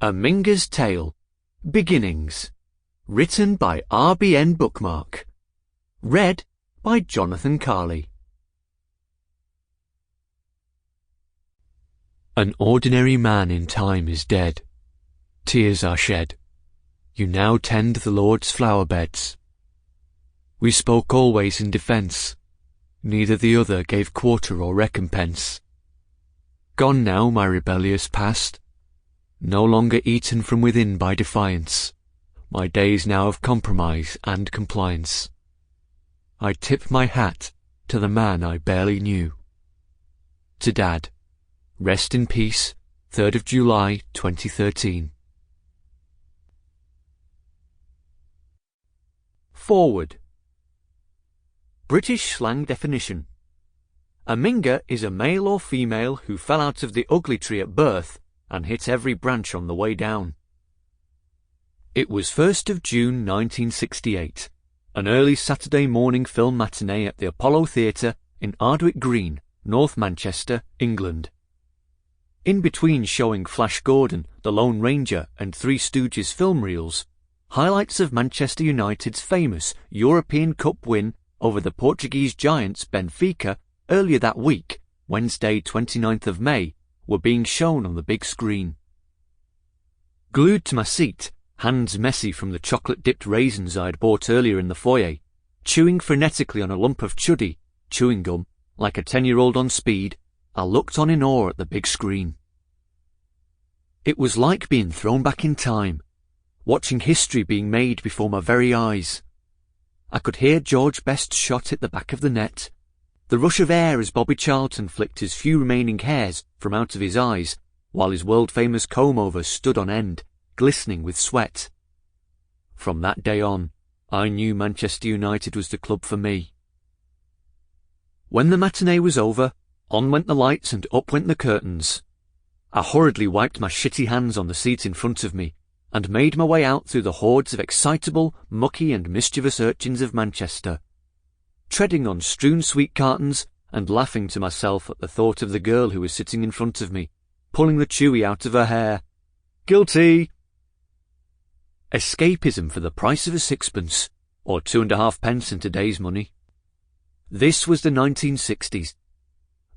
A Minger's Tale, Beginnings, written by Rbn Bookmark, read by Jonathon Carley. An ordinary man in time is dead. Tears are shed. You now tend the Lord's flower beds. We spoke always in defence. Neither the other gave quarter or recompense. Gone now my rebellious past, no longer eaten from within by defiance, my days now of compromise and compliance. I tip my hat to the man I barely knew. To Dad, rest in peace, 3rd of July 2013. Forward. British slang definition. A Minger is a male or female who fell out of the ugly tree at birth and hit every branch on the way down. It was 1st of June 1968, an early Saturday morning film matinee at the Apollo Theatre in Ardwick Green, North Manchester, England. In between showing Flash Gordon, The Lone Ranger and Three Stooges film reels, highlights of Manchester United's famous European Cup win over the Portuguese giants Benfica earlier that week, Wednesday 29th of May, were being shown on the big screen. Glued to my seat, hands messy from the chocolate-dipped raisins I had bought earlier in the foyer, chewing frenetically on a lump of chuddy, chewing gum, like a 10-year-old on speed, I looked on in awe at the big screen. It was like being thrown back in time, watching history being made before my very eyes. I could hear George Best's shot hit the back of the net, the rush of air as Bobby Charlton flicked his few remaining hairs from out of his eyes, while his world-famous comb-over stood on end, glistening with sweat. From that day on, I knew Manchester United was the club for me. When the matinee was over, on went the lights and up went the curtains. I hurriedly wiped my shitty hands on the seat in front of me, and made my way out through the hordes of excitable, mucky and mischievous urchins of Manchester, treading on strewn sweet cartons and laughing to myself at the thought of the girl who was sitting in front of me, pulling the chewy out of her hair. Guilty! Escapism for the price of a sixpence, or 2.5 pence in today's money. This was the 1960s.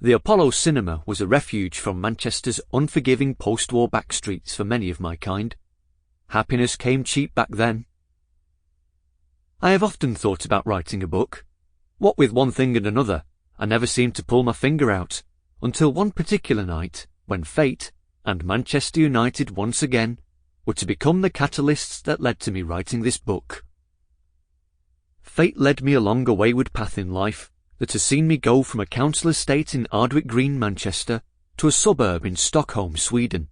The Apollo Cinema was a refuge from Manchester's unforgiving post-war backstreets for many of my kind. Happiness came cheap back then. I have often thought about writing a book. What with one thing and another, I never seemed to pull my finger out, until one particular night, when fate, and Manchester United once again, were to become the catalysts that led to me writing this book. Fate led me along a wayward path in life that has seen me go from a council estate in Ardwick Green, Manchester, to a suburb in Stockholm, Sweden.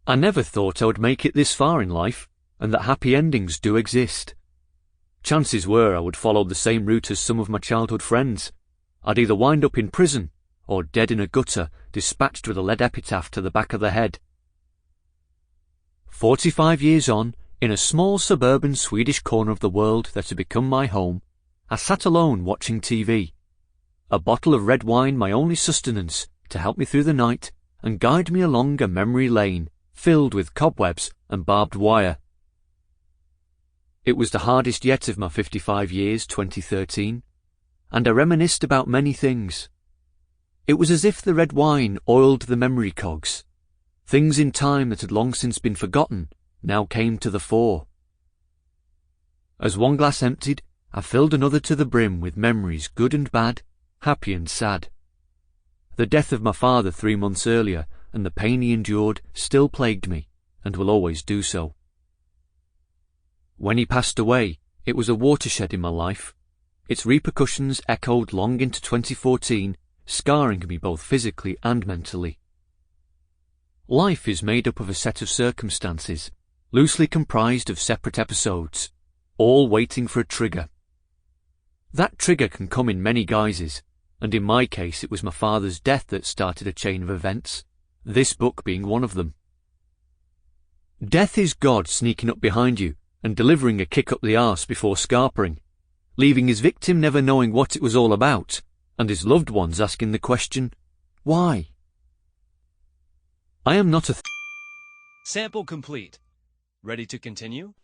I never thought I would make it this far in life, and that happy endings do exist. Chances were I would follow the same route as some of my childhood friends. I'd either wind up in prison, or dead in a gutter, dispatched with a lead epitaph to the back of the head. 45 years on, in a small suburban Swedish corner of the world that had become my home, I sat alone watching TV. A bottle of red wine my only sustenance, to help me through the night, and guide me along a memory lane, filled with cobwebs and barbed wire. It was the hardest yet of my 55 years, 2013, and I reminisced about many things. It was as if the red wine oiled the memory cogs. Things in time that had long since been forgotten now came to the fore. As one glass emptied, I filled another to the brim with memories good and bad, happy and sad. The death of my father 3 months earlier and the pain he endured still plagued me, and will always do so. When he passed away, it was a watershed in my life. Its repercussions echoed long into 2014, scarring me both physically and mentally. Life is made up of a set of circumstances, loosely comprised of separate episodes, all waiting for a trigger. That trigger can come in many guises, and in my case it was my father's death that started a chain of events, this book being one of them. Death is God sneaking up behind you and delivering a kick up the arse before scarpering, leaving his victim never knowing what it was all about, and his loved ones asking the question, why? I am not a Sample complete. Ready to continue?